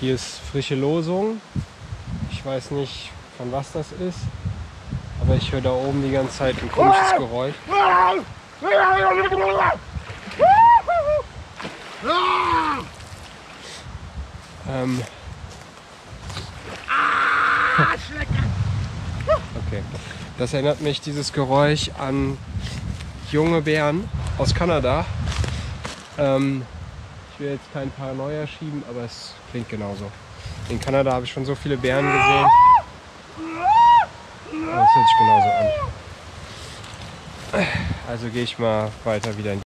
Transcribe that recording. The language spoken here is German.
Hier ist frische Losung. Ich weiß nicht, von was das ist, aber ich höre da oben die ganze Zeit ein komisches Geräusch. Okay. Das erinnert mich, dieses Geräusch, an junge Bären aus Kanada. Ich will jetzt kein Paranoia schieben, aber es klingt genauso. In Kanada habe ich schon so viele Bären gesehen. Aber es hört sich genauso an. Also gehe ich mal weiter wieder in die